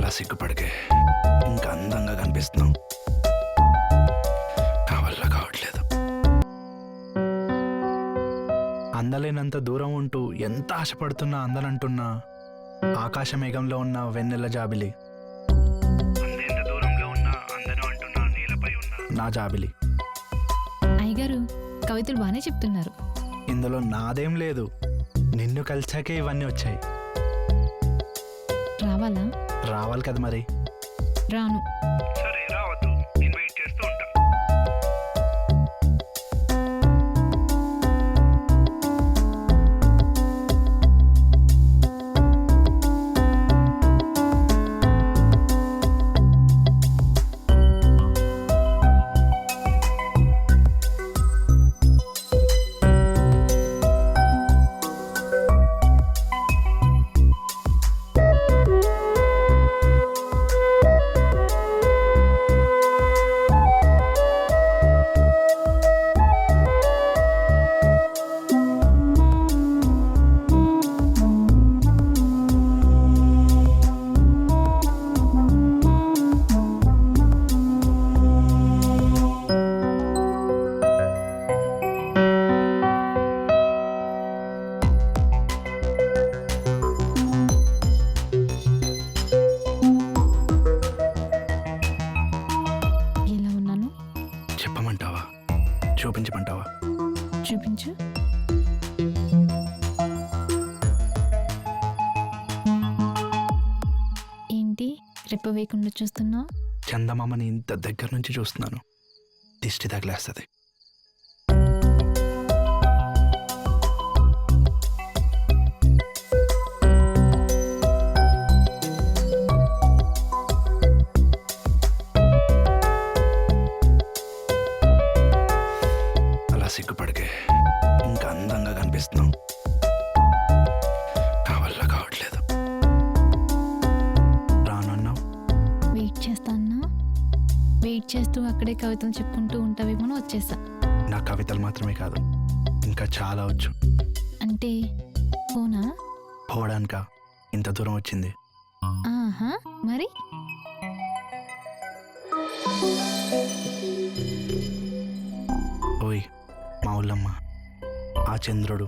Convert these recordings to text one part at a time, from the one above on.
అలా సిగ్గుపడికే ఇంకా అందంగా కనిపిస్తున్నావు. నా వల్ల కావట్లేదు. అందలేనంత దూరం ఉంటూ ఎంత ఆశపడుతున్నా అందనంటున్నా ఆకాశ మేఘంలో ఉన్న వెన్నెల జాబిలి, అందేంత దూరంలో ఉన్న అందను అంటున్నా నేలపై ఉన్న నా జాబిలి. అయ్యగారు కవితలు బాగానే చెప్తున్నారు. ఇందులో నాదేం లేదు, నిన్ను కలిసాకే ఇవన్నీ వచ్చాయి. రావాలా? రావాలి కదా మరి. రాను. సరే రావద్దు, నేను వెయిట్ చేస్తూ ఉంటా. ఎలా ఉన్నాను చెప్పమంటావా? చూపించమంటావా? చూపించు. ఏంటి రెప్ప వేయకుండా చూస్తున్నావు? చందమామని ఇంత దగ్గర నుంచి చూస్తున్నాను, దిష్టి తగిలేస్తుంది. అలా సిగ్గుపడికే ఇంకా అందంగా కనిపిస్తున్నావు. నా వల్ల కావట్లేదు. రానన్నావు. వెయిట్ చేస్తానా? వెయిట్ చేస్తూ అక్కడే కవితలు చెప్పుకుంటూ ఉంటావేమో వచ్చేసా. నా కవితలు మాత్రమే కాదు, ఇంకా చాలా వచ్చు. అంటే పోనా? పోవడానిక ఇంత దూరం వచ్చింది. ఆహా, మరి ఓయ్ మా ఊళ్ళమ్మ, ఆ చంద్రుడు,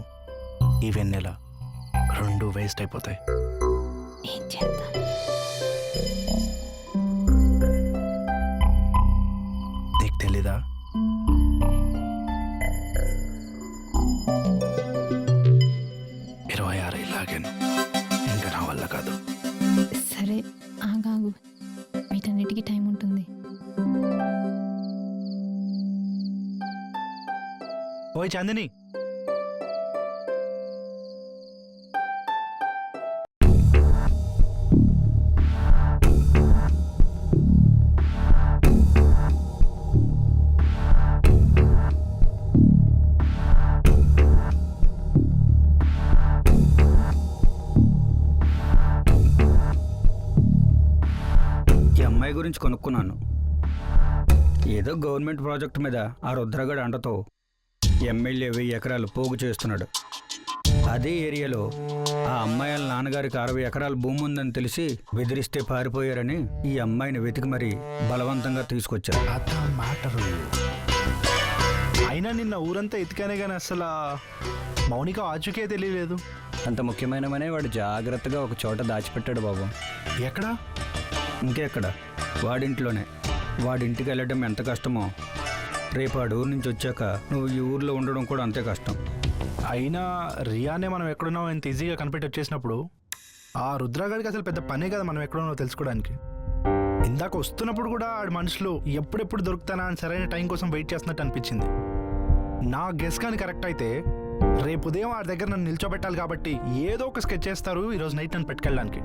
ఈ వెన్నెల రెండు వేస్ట్ అయిపోతాయి. ఏం చేద్దాం? నీకు తెలీదా? ఇరవై 26 ఇలాగేను. ఇంకా నా వల్ల కాదు. సరే ఆగాగు, వీటన్నిటికీ టైం ఉంటుంది. ఓయ్ చాందిని, ఈ అమ్మాయి గురించి కొనుక్కున్నాను. ఏదో గవర్నమెంట్ ప్రాజెక్ట్ మీద ఆ రుద్రగడ్ అండతో ఎమ్మెల్యే 1000 ఎకరాలు పోగు చేస్తున్నాడు. అదే ఏరియాలో ఆ అమ్మాయి వాళ్ళ నాన్నగారికి 60 ఎకరాల భూమి ఉందని తెలిసి బెదిరిస్తే పారిపోయారని ఈ అమ్మాయిని వెతికి మరీ బలవంతంగా తీసుకొచ్చారు. అదా మ్యాటరు. అయినా నిన్న ఊరంతా ఎతికానే కానీ అసలు మౌనిక ఆచూకే తెలియలేదు. అంత ముఖ్యమైనవనే వాడు జాగ్రత్తగా ఒక చోట దాచిపెట్టాడు బాబు. ఎక్కడా? ఇంకెక్కడ, వాడింట్లోనే. వాడింటికి వెళ్ళడం ఎంత కష్టమో రేపు ఆ ఊరు నుంచి వచ్చాక నువ్వు ఈ ఊర్లో ఉండడం కూడా అంతే కష్టం. అయినా రియానే మనం ఎక్కడున్నామో ఎంత ఈజీగా కనిపెట్టి వచ్చేసినప్పుడు ఆ రుద్రగాడికి అసలు పెద్ద పనే కదా మనం ఎక్కడున్నామో తెలుసుకోవడానికి. ఇందాక వస్తున్నప్పుడు కూడా ఆడి మనుషులు ఎప్పుడెప్పుడు దొరుకుతానా అని సరైన టైం కోసం వెయిట్ చేస్తున్నట్టు అనిపించింది. నా గెస్ కానీ కరెక్ట్ అయితే రేపు ఉదయం ఆడి దగ్గర నన్ను నిల్చోబెట్టాలి కాబట్టి ఏదో ఒక స్కెచ్ చేస్తారు ఈరోజు నైట్ నన్ను పెట్టుకెళ్ళడానికి.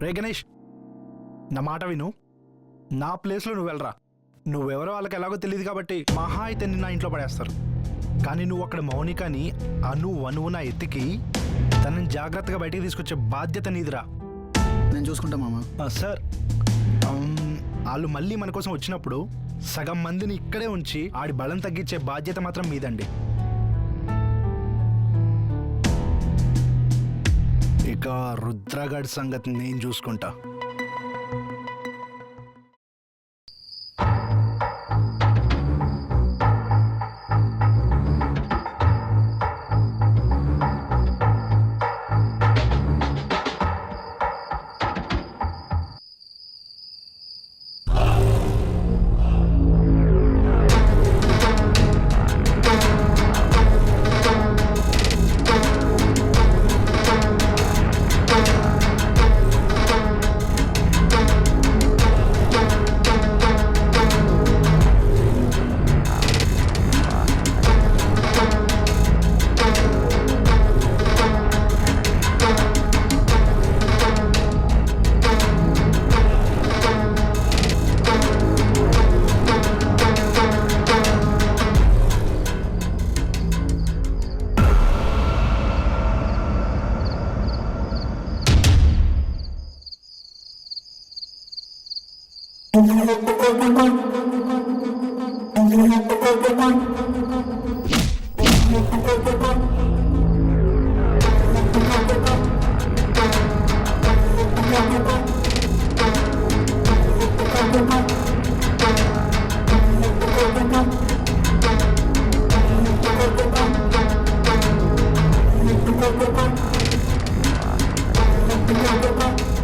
రే గణేష్, నా మాట విను. నా ప్లేస్లో నువ్వు వెళ్ళరా. నువ్వెవరో వాళ్ళకి ఎలాగో తెలియదు కాబట్టి మహా అయితే నిన్న ఇంట్లో పడేస్తారు. కానీ నువ్వు అక్కడ మౌనికని అనువున ఎత్తికి తనని జాగ్రత్తగా బయటికి తీసుకొచ్చే బాధ్యత నీదిరా. నేను చూసుకుంటా మామ. సార్, వాళ్ళు మళ్ళీ మన కోసం వచ్చినప్పుడు సగం మందిని ఇక్కడే ఉంచి ఆడి బలం తగ్గించే బాధ్యత మాత్రం మీదండి. ఇక రుద్రగఢ్ సంగతి నేను చూసుకుంటా.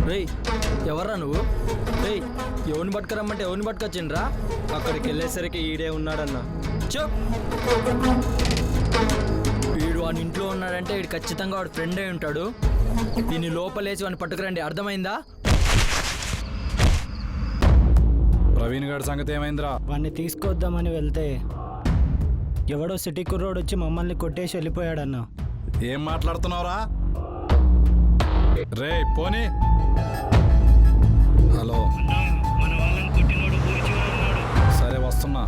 రేయ్ ఎవర్రా నువ్వు? రేయ్ ఎవరిని పట్టుకురమ్మంటే ఎవరిని పట్టుకొచ్చిండ్రా? అక్కడికి వెళ్ళేసరికి ఈడే ఉన్నాడన్న. చెప్ వీడు వాడి ఇంట్లో ఉన్నాడంటే వీడు ఖచ్చితంగా వాడు ఫ్రెండ్ అయి ఉంటాడు. దీన్ని లోపలేసి వాడిని పట్టుకురండి, అర్థమైందా? ప్రవీణ్ గారి సంగతి ఏమైందిరా? వాడిని తీసుకొద్దామని వెళ్తే ఎవడో సిటీ కుర్రోడు వచ్చి మమ్మల్ని కొట్టేసి వెళ్ళిపోయాడన్న. ఏం మాట్లాడుతున్నావురా? రే పోనీ. హలో, సరే వస్తున్నా.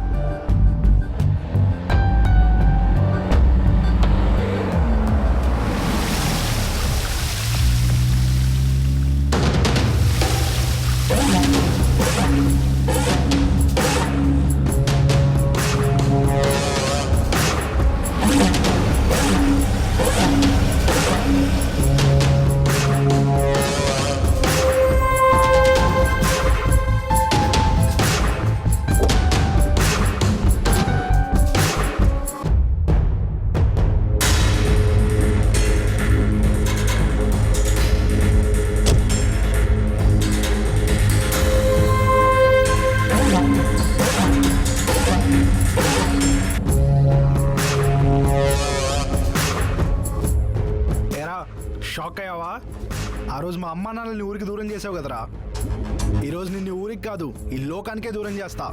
షాక్ అయ్యావా? ఆ రోజు మా అమ్మ నాన్నల్ని ఊరికి దూరం చేసావు కదరా. ఈరోజు నిన్ను ఊరికి కాదు ఈ లోకానికే దూరం చేస్తా.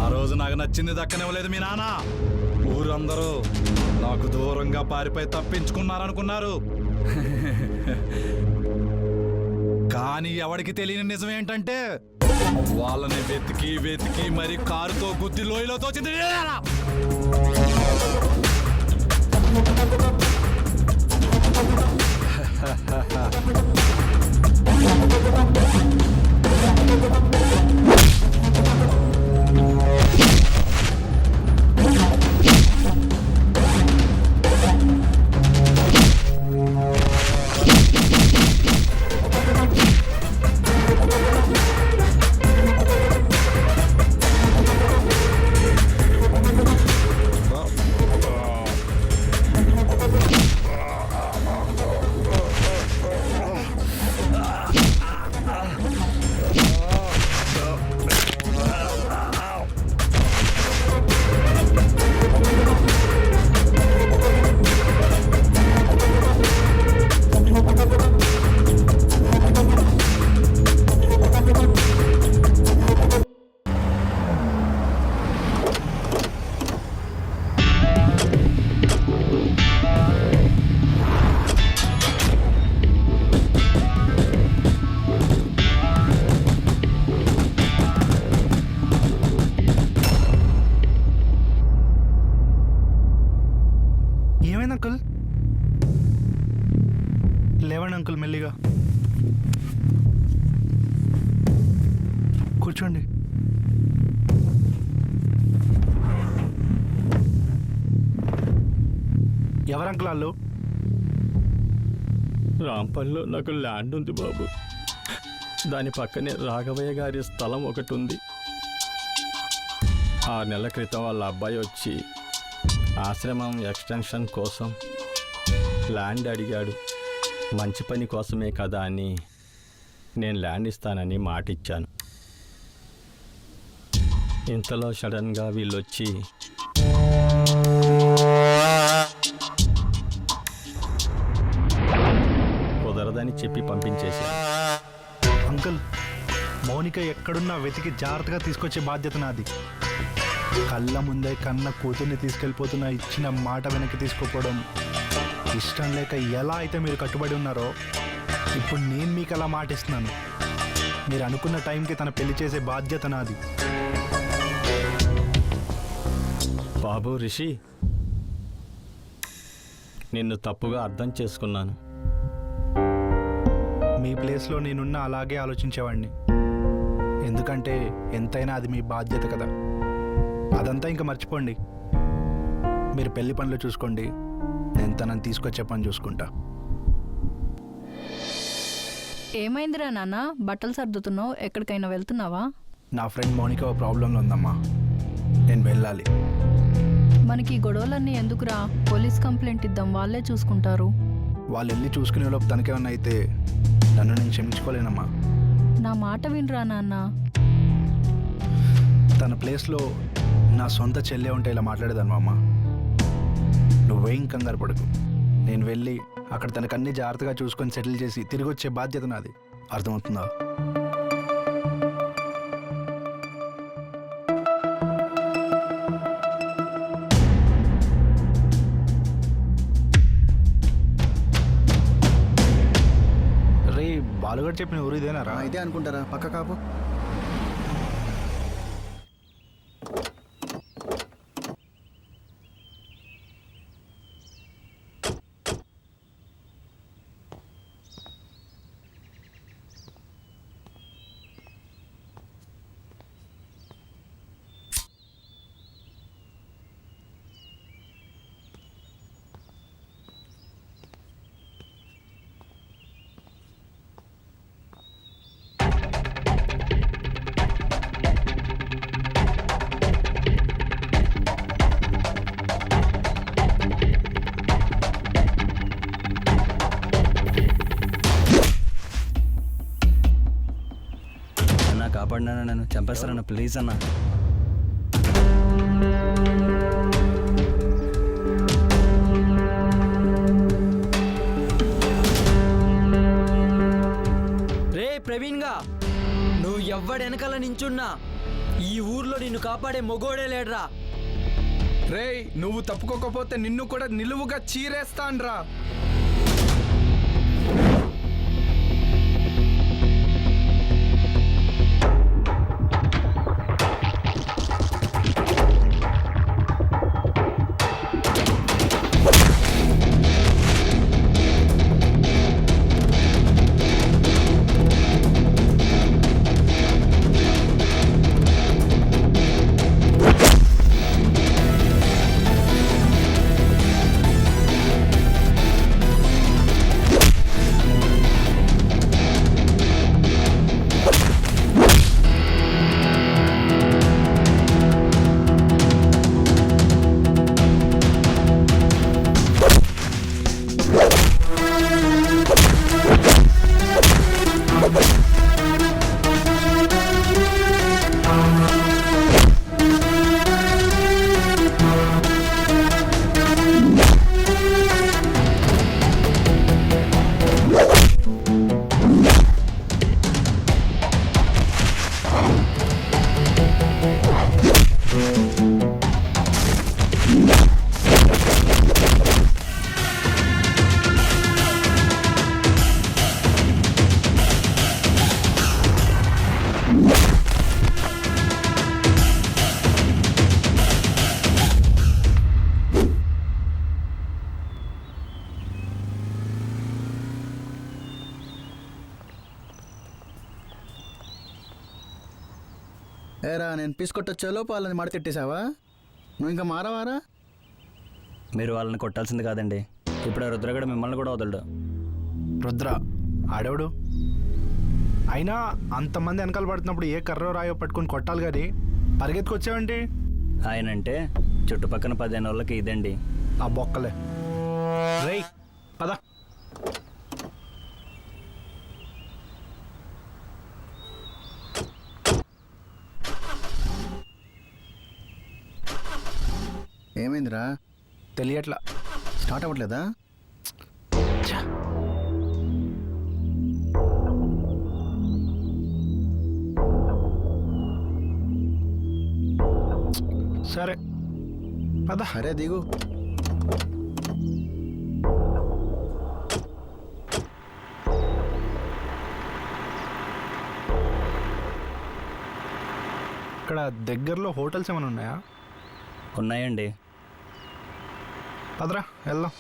ఆ రోజు నాకు నచ్చింది దక్కనివ్వలేదు మీ నాన్న. ఊరందరూ నాకు దూరంగా పారిపోయి తప్పించుకున్నారనుకున్నారు. కానీ ఎవడికి తెలియని నిజం ఏంటంటే వాళ్ళని వెతికి వెతికి మరి కారుతో గుద్ది లోయలో తోచింది. అంకుల్ మెల్లిగా కూర్చోండి. ఎవరు అంకుల్ వాళ్ళు? రాంపల్లిలో నాకు ల్యాండ్ ఉంది బాబు. దాని పక్కనే రాఘవయ్య గారి స్థలం ఒకటి ఉంది. 6 నెలల క్రితం వాళ్ళ అబ్బాయి వచ్చి ఆశ్రమం ఎక్స్టెన్షన్ కోసం ల్యాండ్ అడిగాడు. మంచి పని కోసమే కదా అని నేను ల్యాండ్ ఇస్తానని మాట ఇచ్చాను. ఇంతలో సడన్గా వీళ్ళు వచ్చి కుదరదని చెప్పి పంపించేశాను. అంకుల్, మౌనిక ఎక్కడున్నా వెతికి జాగ్రత్తగా తీసుకొచ్చే బాధ్యత నాది. కళ్ళ ముందే కన్న కూతుర్ని తీసుకెళ్ళిపోతున్నా ఇచ్చిన మాట వెనక్కి తీసుకోపోవడం ఇష్టం లేక ఎలా అయితే మీరు కట్టుబడి ఉన్నారో ఇప్పుడు నేను మీకు అలా మాట ఇస్తున్నాను. మీరు అనుకున్న టైంకి తన పెళ్లి చేసే బాధ్యత నాది. బాబు రిషి, నిన్ను తప్పుగా అర్థం చేసుకున్నాను. మీ ప్లేస్లో నేనున్న అలాగే ఆలోచించేవాడిని. ఎందుకంటే ఎంతైనా అది మీ బాధ్యత కదా. అదంతా ఇంకా మర్చిపోండి. మీరు పెళ్లి పనులు చూసుకోండి, నేను తనని తీసుకొచ్చే పని చూసుకుంటా. ఏమైందిరా నాన్న, బట్టలు సర్దుతున్నావు? ఎక్కడికైనా వెళ్తున్నావా? నా ఫ్రెండ్ మౌనిక ఓ ప్రాబ్లంలో ఉందమ్మా, నేను వెళ్ళాలి. మనకి ఈ గొడవలన్నీ ఎందుకురా? పోలీస్ కంప్లైంట్ ఇద్దాం, వాళ్ళే చూసుకుంటారు. వాళ్ళు వెళ్ళి చూసుకునే లోపు తనకేమన్నా అయితే నన్ను నేను క్షమించుకోలేనమ్మా. నా మాట వినరా నాన్న. తన ప్లేస్లో నా సొంత చెల్లె ఉంటే ఇలా మాట్లాడేదాను అమ్మ. నువ్వేం కంగారు పడకు. నేను వెళ్ళి అక్కడ తనకన్నీ జాగ్రత్తగా చూసుకొని సెటిల్ చేసి తిరిగి వచ్చే బాధ్యత నాది. అర్థమవుతుందా? రే, బాలుగారు చెప్పిన ఊరు ఇదేనారా? ఇదే అనుకుంటారా? పక్క కాపు. కాపాడినా, నన్ను చంపేస్తారన్న, ప్లీజ్ అన్న. రే ప్రవీణ్గా, నువ్వు ఎవ్వడు వెనకాల నించున్నా ఈ ఊర్లో నిన్ను కాపాడే మొగోడే లేడ్రా. రేయ్, నువ్వు తప్పుకోకపోతే నిన్ను కూడా నిలువుగా చీరేస్తాన్రా. ఏరా నేను పీసుకొట్టొచ్చేలోపు వాళ్ళని మడతెట్టేశావా? నువ్వు ఇంకా మారవారా? మీరు వాళ్ళని కొట్టాల్సింది కాదండి. ఇప్పుడు ఆ రుద్రగడ మిమ్మల్ని కూడా వదలడు. రుద్ర ఆడేవాడు అయినా అంతమంది వెనకాల పడుతున్నప్పుడు ఏ కర్రో రాయో పట్టుకొని కొట్టాలి కానీ పరిగెత్తుకొచ్చావండి. ఆయన అంటే చుట్టుపక్కల 15 వాళ్ళకి ఇదండి. ఆ బొక్కలే రేయ్ పద. ఏమైందిరా? తెలియట్లా. స్టార్ట్ అవ్వట్లేదా? సరే పద. అరే దిగు. ఇక్కడ దగ్గరలో హోటల్స్ ఏమైనా ఉన్నాయా? ఉన్నాయండి. పదరా వెళ్దాం.